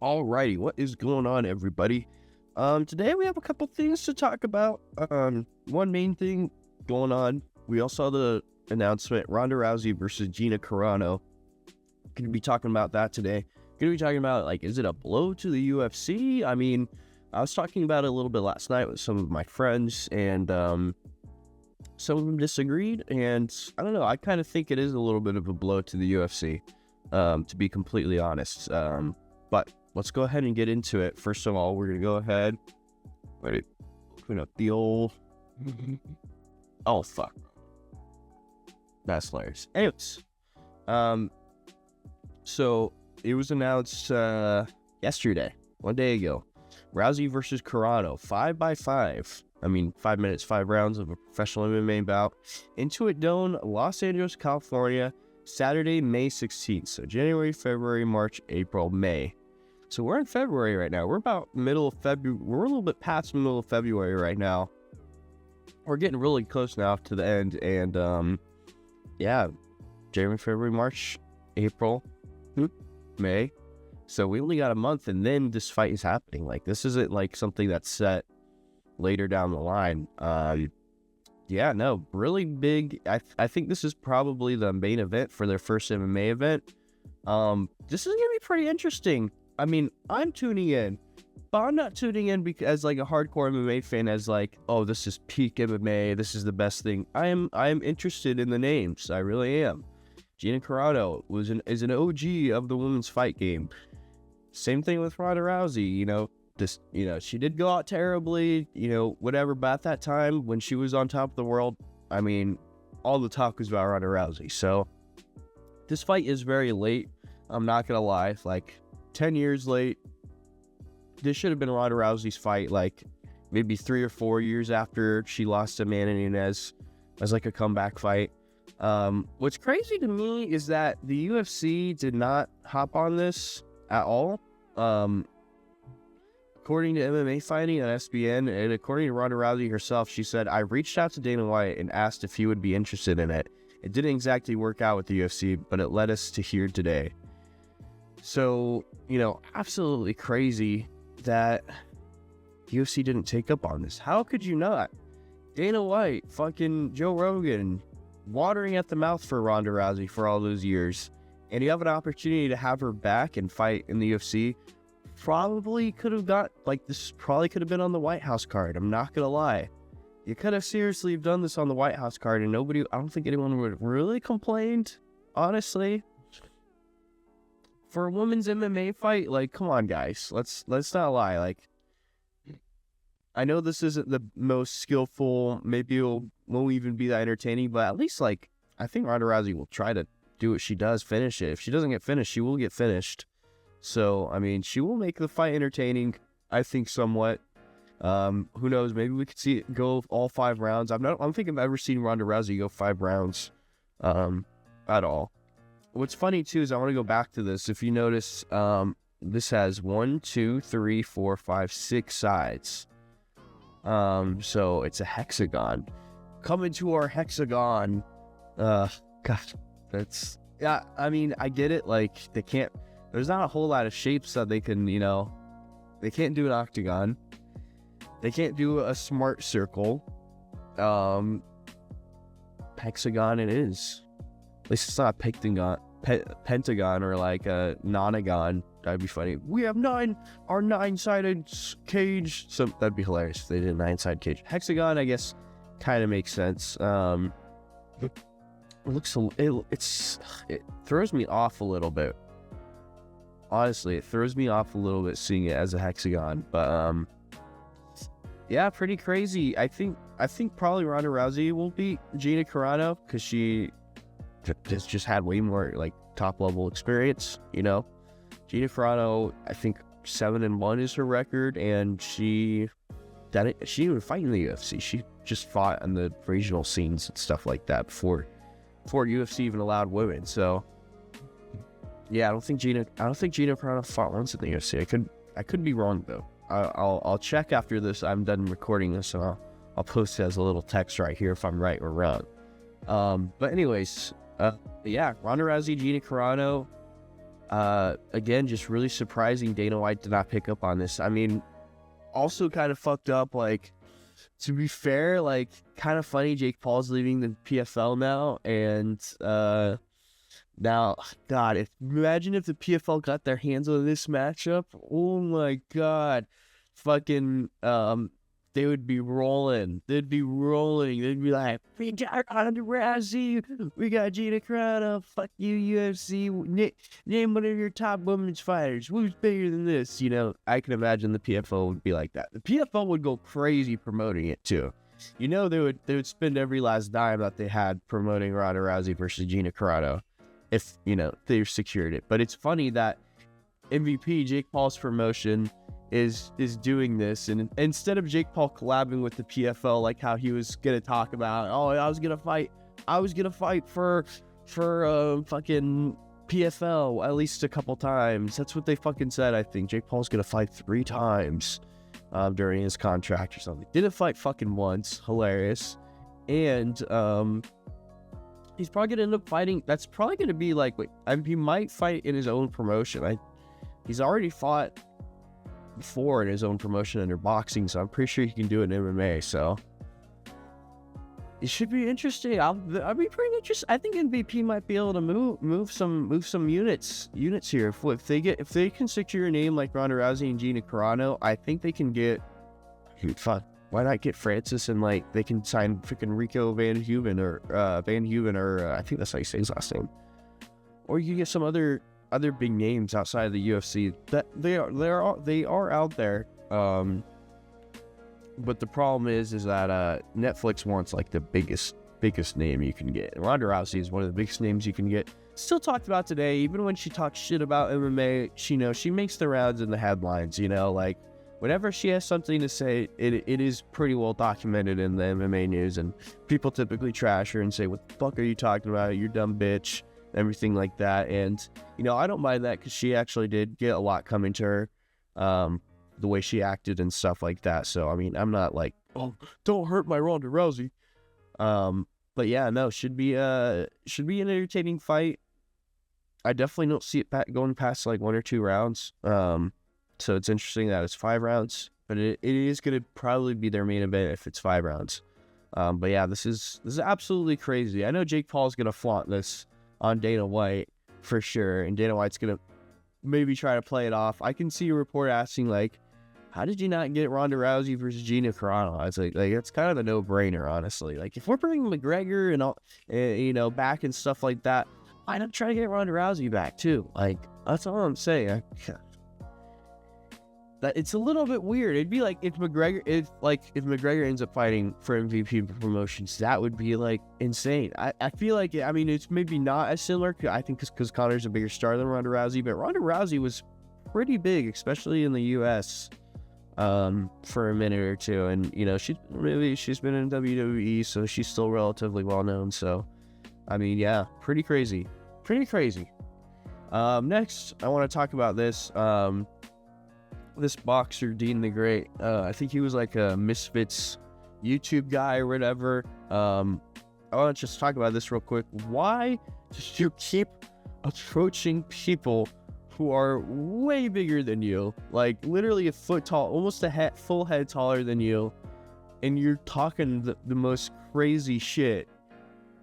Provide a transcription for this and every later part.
Alrighty, what is going on, everybody? Today we have a couple things to talk about. One main thing going on, we all saw the announcement, Ronda Rousey versus Gina Carano. Gonna be talking about that today. Gonna be talking about, like, is it a blow to the UFC? I mean, I was talking about it a little bit last night with some of my friends, and some of them disagreed, and I don't know, I kind of think it is a little bit of a blow to the UFC, to be completely honest. But let's go ahead and get into it. First of all, we're going to go ahead. Wait, open up the old... Oh, fuck. That's hilarious. Anyways, so it was announced yesterday, 1 day ago. Rousey versus Carano, 5x5. I mean, 5 minutes, 5 rounds of a professional MMA bout. Intuit Dome, Los Angeles, California, Saturday, May 16th. So January, February, March, April, May. So we're in February right now. We're about middle of February. We're a little bit past middle of February right now. We're getting really close now to the end. And yeah, January, February, March, April, May. So we only got a month, and then this fight is happening. Like, this isn't like something that's set later down the line. Yeah, no, really big. I think this is probably the main event for their first MMA event. This is gonna be pretty interesting. I mean, I'm tuning in, but I'm not tuning in because, like, a hardcore MMA fan, as like, oh, this is peak MMA, this is the best thing. I am interested in the names. I really am. Gina Carano is an OG of the women's fight game. Same thing with Ronda Rousey. She did go out terribly, whatever. But at that time, when she was on top of the world, I mean, all the talk was about Ronda Rousey. So this fight is very late. I'm not gonna lie, like 10 years late. This should have been Ronda Rousey's fight, like maybe 3 or 4 years after she lost to Amanda Nunes as like a comeback fight. What's crazy to me is that the UFC did not hop on this at all. According to MMA Fighting on SBN, and according to Ronda Rousey herself, she said, I reached out to Dana White and asked if he would be interested in it. It didn't exactly work out with the UFC, but it led us to here today. So, absolutely crazy that UFC didn't take up on this. How could you not? Dana White, fucking Joe Rogan, watering at the mouth for Ronda Rousey for all those years, and you have an opportunity to have her back and fight in the UFC. Probably could have this probably could have been on the White House card. I'm not gonna lie. You could have seriously done this on the White House card, and I don't think anyone would have really complained, honestly. For a women's MMA fight, like, come on, guys. Let's not lie. Like, I know this isn't the most skillful, maybe it won't even be that entertaining, but at least, like, I think Ronda Rousey will try to do what she does, finish it. If she doesn't get finished, she will get finished. So, I mean, she will make the fight entertaining, I think, somewhat. Who knows? Maybe we could see it go all 5 rounds. I don't think I've ever seen Ronda Rousey go 5 rounds at all. What's funny, too, is I want to go back to this. If you notice, this has 1, 2, 3, 4, 5, 6 sides. So it's a hexagon. Coming to our hexagon. God, that's... Yeah, I mean, I get it. Like, there's not a whole lot of shapes that they can, they can't do an octagon. They can't do a smart circle. Hexagon it is. At least it's not a pentagon or like a nonagon. That'd be funny. We have our 9-sided cage. So that'd be hilarious if they did a 9-sided cage. Hexagon, I guess, kind of makes sense. It throws me off a little bit. Honestly, it throws me off a little bit seeing it as a hexagon, but yeah, pretty crazy. I think probably Ronda Rousey will beat Gina Carano because she just had way more like top level experience. Gina Carano, I think 7-1 is her record, and she didn't even fight in the UFC. She just fought on the regional scenes and stuff like that before UFC even allowed women. So. Yeah, I don't think Gina Carano fought once in the UFC. I could be wrong though. I'll check after this. I'm done recording this, and I'll post it as a little text right here if I'm right or wrong. But anyways, yeah, Ronda Rousey, Gina Carano. Again, just really surprising Dana White did not pick up on this. I mean, also kind of fucked up, like, to be fair, like, kind of funny, Jake Paul's leaving the PFL now, and now, God, imagine if the PFL got their hands on this matchup. Oh my God, fucking, they would be rolling. They'd be rolling. They'd be like, we got Ronda Rousey, we got Gina Carano, fuck you, UFC, name one of your top women's fighters. Who's bigger than this? You know, I can imagine the PFL would be like that. The PFL would go crazy promoting it too. You know, they would spend every last dime that they had promoting Ronda Rousey versus Gina Carano, if, you know, they secured it. But it's funny that MVP, Jake Paul's promotion, is doing this, and instead of Jake Paul collabing with the PFL, like how he was gonna talk about, oh, I was gonna fight for fucking PFL at least a couple times. That's what they fucking said. I think Jake Paul's gonna fight 3 times during his contract or something. Didn't fight fucking once. Hilarious. And he's probably gonna end up fighting. That's probably gonna be like, he might fight in his own promotion. He's already fought before in his own promotion under boxing, so I'm pretty sure he can do it in MMA. So it should be interesting. I'll be pretty interested. I think MVP might be able to move some units here. If they can secure a name like Ronda Rousey and Gina Carano, I think they can get. Fuck, why not get Francis, and like they can sign freaking Rico Van Heuven or I think that's how you say his last name, or you can get some other big names outside of the UFC that they are out there. But the problem is that Netflix wants like the biggest name you can get. Ronda Rousey is one of the biggest names you can get. Still talked about today, even when she talks shit about MMA, she makes the rounds in the headlines. You know, like whenever she has something to say, it is pretty well documented in the MMA news, and people typically trash her and say, "What the fuck are you talking about? You dumb bitch." Everything like that. And you know, I don't mind that, because she actually did get a lot coming to her, the way she acted and stuff like that. So I mean, I'm not like, oh, don't hurt my Ronda Rousey. But yeah, no, should be an entertaining fight. I definitely don't see it going past like 1 or 2 rounds. So it's interesting that it's 5 rounds, but it is going to probably be their main event if it's 5 rounds. But yeah, this is absolutely crazy. I know Jake Paul's going to flaunt this on Dana White for sure, and Dana White's gonna maybe try to play it off. I can see a report asking like, how did you not get Ronda Rousey versus Gina Carano? I was like it's kind of a no-brainer, honestly. Like, if we're bringing McGregor and all, you know, back and stuff like that, why not try to get Ronda Rousey back too? Like, that's all I'm saying. That it's a little bit weird. It'd be like if McGregor ends up fighting for MVP promotions, that would be like insane. I feel like, I mean, it's maybe not as similar, I think, because Connor's a bigger star than Ronda Rousey, but Ronda Rousey was pretty big, especially in the US, for a minute or two. And you know, she's been in WWE, so she's still relatively well known. So I mean, yeah, pretty crazy. Next I want to talk about this boxer, Dean the Great. I think he was like a Misfits YouTube guy or whatever. I want to just talk about this real quick. Why do you keep approaching people who are way bigger than you, like literally a foot tall, almost a full head taller than you, and you're talking the most crazy shit,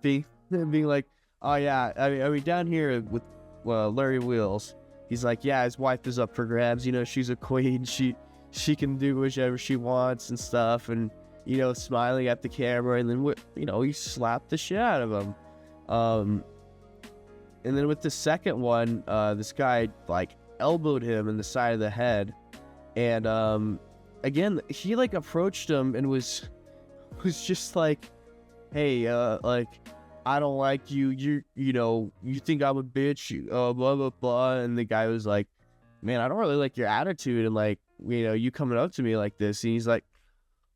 being like, oh yeah, I mean down here with Larry Wheels, he's like, yeah, his wife is up for grabs, you know, she's a queen, she can do whichever she wants and stuff, and you know, smiling at the camera, and then you know, he slapped the shit out of him. And then with the second one, this guy like elbowed him in the side of the head, and again, he like approached him and was just like, hey, like, I don't like you, you know, you think I'm a bitch, blah blah blah. And the guy was like, man, I don't really like your attitude, and like, you know, you coming up to me like this. And he's like,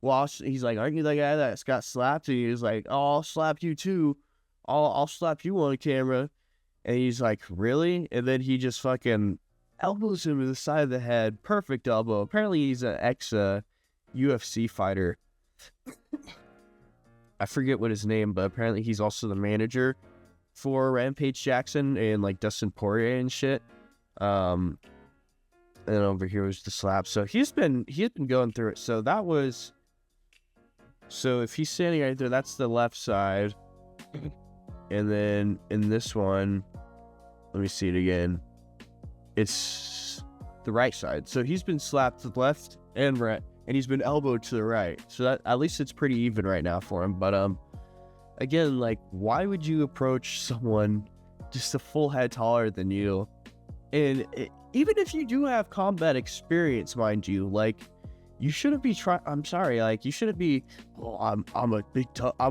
well, he's like, aren't you the guy that got slapped? And he's like, oh, I'll slap you too, I'll slap you on camera. And he's like, really? And then he just fucking elbows him to the side of the head. Perfect elbow. Apparently he's an ex UFC fighter. I forget what his name, but apparently he's also the manager for Rampage Jackson and like Dustin Poirier and shit. And then over here was the slap. So he's been going through it. So that was, so if he's standing right there, that's the left side. And then in this one, let me see it again. It's the right side. So he's been slapped to the left and right, and he's been elbowed to the right. So that, at least it's pretty even right now for him. But again, like, why would you approach someone just a full head taller than you? And even if you do have combat experience, mind you, like, you shouldn't be I'm sorry, like, you shouldn't be, oh, I'm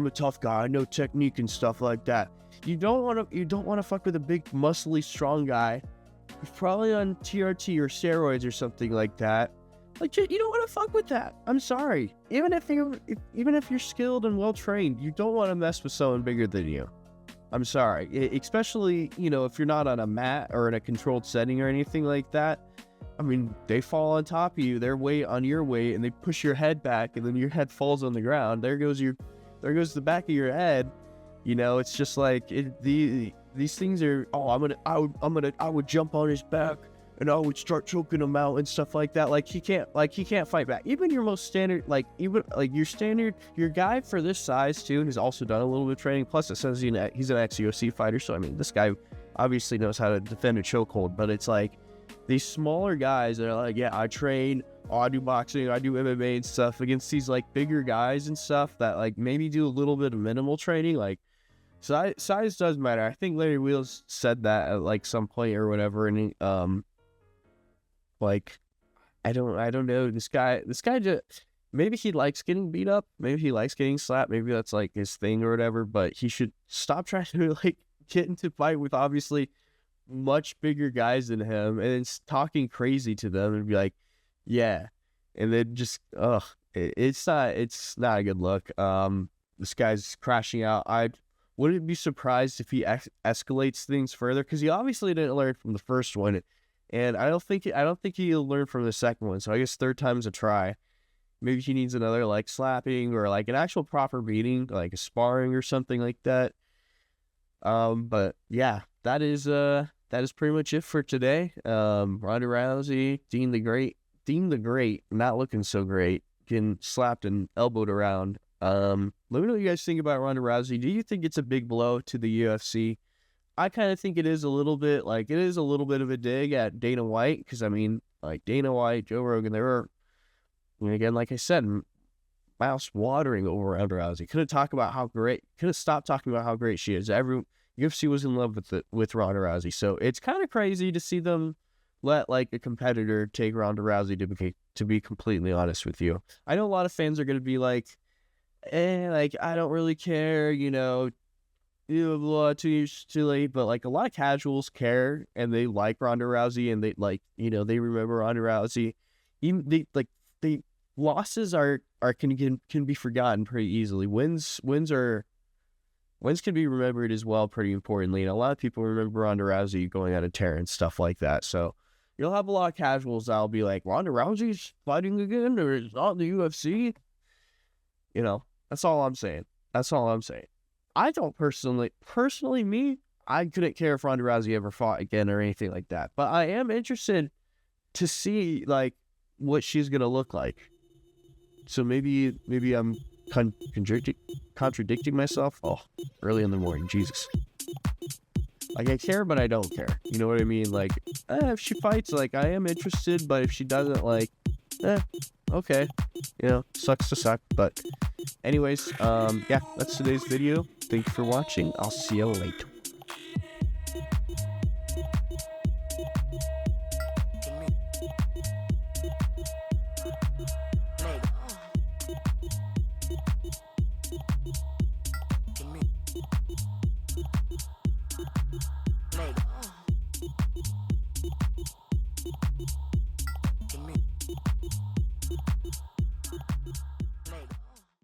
a tough guy, I know technique and stuff like that. You don't want to fuck with a big, muscly, strong guy who's probably on TRT or steroids or something like that. Like, you don't want to fuck with that. I'm sorry. Even if you're skilled and well trained, you don't want to mess with someone bigger than you. I'm sorry, especially, you know, if you're not on a mat or in a controlled setting or anything like that. I mean, they fall on top of you, their weight on your weight, and they push your head back, and then your head falls on the ground. There goes the back of your head. You know, it's just like these things are. Oh, I would jump on his back and I would start choking him out and stuff like that. Like he can't fight back. Even your most standard, your guy for this size too, and has also done a little bit of training. Plus, it says he's an ex-UFC fighter, so I mean, this guy obviously knows how to defend a chokehold. But it's like these smaller guys that are like, yeah, I train, I do boxing, I do MMA and stuff against these like bigger guys and stuff that like maybe do a little bit of minimal training. Like, size does matter. I think Larry Wheels said that at like some point or whatever, and like, I don't know. This guy just, maybe he likes getting beat up. Maybe he likes getting slapped. Maybe that's like his thing or whatever. But he should stop trying to like get into fight with obviously much bigger guys than him, and it's talking crazy to them and be like, yeah, and then just it's not a good look. This guy's crashing out. I wouldn't be surprised if he escalates things further, because he obviously didn't learn from the first one. And I don't think he'll learn from the second one. So I guess third time's a try. Maybe he needs another like slapping or like an actual proper beating, like a sparring or something like that. But yeah, that is pretty much it for today. Ronda Rousey, Dean the Great, not looking so great, getting slapped and elbowed around. Let me know what you guys think about Ronda Rousey. Do you think it's a big blow to the UFC? I kind of think it is a little bit of a dig at Dana White, because I mean, like, Dana White, Joe Rogan, they were, again, like I said, mouth watering over Ronda Rousey. Could have stopped talking about how great she is. UFC was in love with Ronda Rousey, so it's kind of crazy to see them let like a competitor take Ronda Rousey, to be completely honest with you. I know a lot of fans are going to be like, like, I don't really care, too late, but like a lot of casuals care, and they like Ronda Rousey, and they like, they remember Ronda Rousey. Even they losses can be forgotten pretty easily. Wins can be remembered as well, pretty importantly. And a lot of people remember Ronda Rousey going on a tear and stuff like that. So you'll have a lot of casuals that'll be like, Ronda Rousey's fighting again, or is not in the UFC. That's all I'm saying. I don't personally, I couldn't care if Ronda Rousey ever fought again or anything like that. But I am interested to see like what she's gonna look like. So maybe I'm contradicting myself. Oh, early in the morning, Jesus. Like, I care, but I don't care. You know what I mean? Like, if she fights, like, I am interested, but if she doesn't, like, okay. Sucks to suck. But anyways, yeah, that's today's video. Thank you for watching. I'll see you later.